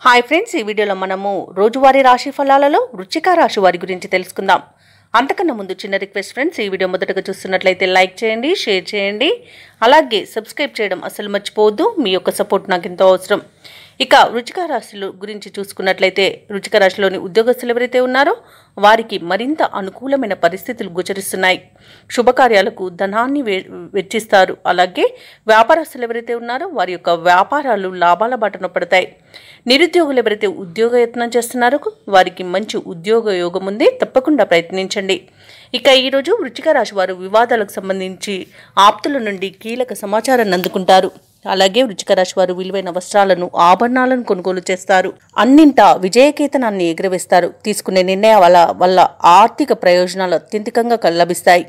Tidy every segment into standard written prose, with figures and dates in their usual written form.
Hi friends, ఈ వీడియోలో మనము రోజువారీ రాశి ఫలాలలో వృశ్చిక రాశి వారి గురించి తెలుసుకుందాం. అంతకన్నా ముందు చిన్న రిక్వెస్ట్ ఫ్రెండ్స్, ఈ వీడియో మొదటగా చూస్తున్నట్లయితే లైక్ చేయండి, షేర్ చేయండి, అలాగే సబ్స్క్రైబ్ చేయడం అసలు మర్చిపోవద్దు. మీ యొక్క సపోర్ట్ నాకు ఎంతో అవసరం. ఇక వృశ్చిక రాశుల గురించి చూసుకున్నట్లయితే వృశ్చిక రాశిలోని ఉద్యోగస్తులు ఎవరైతే ఉన్నారో వారికి మరింత అనుకూలమైన పరిస్థితులు గోచరిస్తున్నాయి. శుభకార్యాలకు ధనాన్ని వెచ్చిస్తారు. అలాగే వ్యాపారస్తులు ఎవరైతే ఉన్నారో వారి యొక్క వ్యాపారాలు లాభాల బాటన పడతాయి. నిరుద్యోగులు ఎవరైతే ఉద్యోగయత్నం చేస్తున్నారో వారికి మంచి ఉద్యోగ యోగం ఉంది, తప్పకుండా ప్రయత్నించండి. ఇక ఈరోజు వృశ్చిక రాశి వారు వివాదాలకు సంబంధించి ఆప్తుల నుండి కీలక సమాచారాన్ని అందుకుంటారు. అలాగే వృశ్చిక రాశి వారు విలువైన వస్త్రాలను, ఆభరణాలను కొనుగోలు చేస్తారు. అన్నింటా విజయకేతనాన్ని ఎగురవేస్తారు. తీసుకునే నిర్ణయాల వల్ల ఆర్థిక ప్రయోజనాలు అత్యంతికంగా లభిస్తాయి.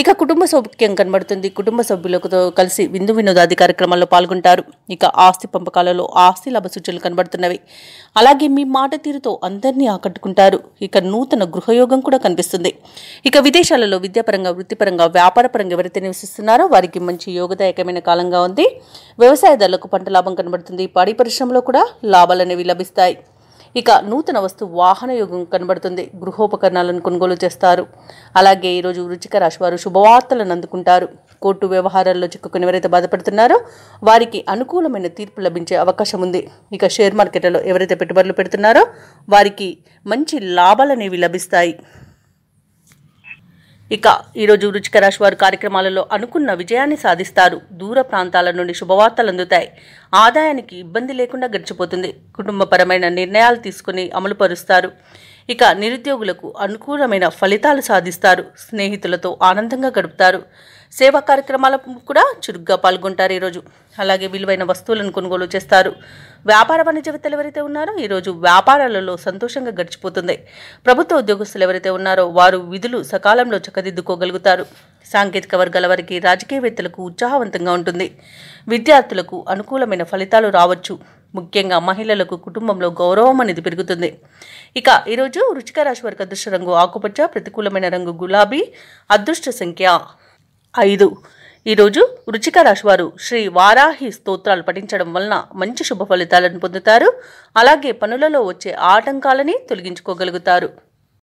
ఇక కుటుంబ సౌఖ్యం కనబడుతుంది. కుటుంబ సభ్యులతో కలిసి విందు వినోదాది కార్యక్రమాల్లో పాల్గొంటారు. ఇక ఆస్తి పంపకాలలో ఆస్తి లాభ సూచనలు కనబడుతున్నవి. అలాగే మీ మాట తీరుతో అందరినీ ఆకట్టుకుంటారు. ఇక నూతన గృహయోగం కూడా కనిపిస్తుంది. ఇక విదేశాలలో విద్యాపరంగా, వృత్తిపరంగా, వ్యాపారపరంగా ఎవరైతే నివసిస్తున్నారో వారికి మంచి యోగదాయకమైన కాలంగా ఉంది. వ్యవసాయదారులకు పంట లాభం కనబడుతుంది. పాడి పరిశ్రమలో కూడా లాభాలు అనేవి లభిస్తాయి. ఇక నూతన వస్తు వాహన యోగం కనబడుతుంది. గృహోపకరణాలను కొనుగోలు చేస్తారు. అలాగే ఈరోజు వృశ్చిక రాశి వారు శుభవార్తలను అందుకుంటారు. కోర్టు వ్యవహారాల్లో చిక్కుకుని ఎవరైతే బాధపడుతున్నారో వారికి అనుకూలమైన తీర్పు లభించే అవకాశం ఉంది. ఇక షేర్ మార్కెట్లలో ఎవరైతే పెట్టుబడులు పెడుతున్నారో వారికి మంచి లాభాలు అనేవి లభిస్తాయి. ఇక ఈరోజు వృశ్చిక రాశి వారు కార్యక్రమాలలో అనుకున్న విజయాన్ని సాధిస్తారు. దూర ప్రాంతాల నుండి శుభవార్తలు అందుతాయి. ఆదాయానికి ఇబ్బంది లేకుండా గడిచిపోతుంది. కుటుంబపరమైన నిర్ణయాలు తీసుకుని అమలుపరుస్తారు. ఇక నిరుద్యోగులకు అనుకూలమైన ఫలితాలు సాధిస్తారు. స్నేహితులతో ఆనందంగా గడుపుతారు. సేవా కార్యక్రమాలకు కూడా చురుగ్గా పాల్గొంటారు ఈరోజు. అలాగే విలువైన వస్తువులను కొనుగోలు చేస్తారు. వ్యాపార వాణిజ్యవేత్తలు ఎవరైతే ఉన్నారో ఈరోజు వ్యాపారాలలో సంతోషంగా గడిచిపోతుంది. ప్రభుత్వ ఉద్యోగస్తులు ఎవరైతే ఉన్నారో వారు విధులు సకాలంలో చక్కదిద్దుకోగలుగుతారు. సాంకేతిక వర్గాల వారికి, రాజకీయవేత్తలకు ఉత్సాహవంతంగా ఉంటుంది. విద్యార్థులకు అనుకూలమైన ఫలితాలు రావచ్చు. ముఖ్యంగా మహిళలకు కుటుంబంలో గౌరవం అనేది పెరుగుతుంది. ఇక ఈరోజు వృశ్చిక రాశి వారికి అదృష్ట రంగు ఆకుపచ్చ, ప్రతికూలమైన రంగు గులాబీ, అదృష్ట సంఖ్య 5. ఈరోజు వృశ్చిక రాశి వారు శ్రీ వారాహి స్తోత్రాలు పఠించడం వలన మంచి శుభ ఫలితాలను పొందుతారు. అలాగే పనులలో వచ్చే ఆటంకాలని తొలగించుకోగలుగుతారు.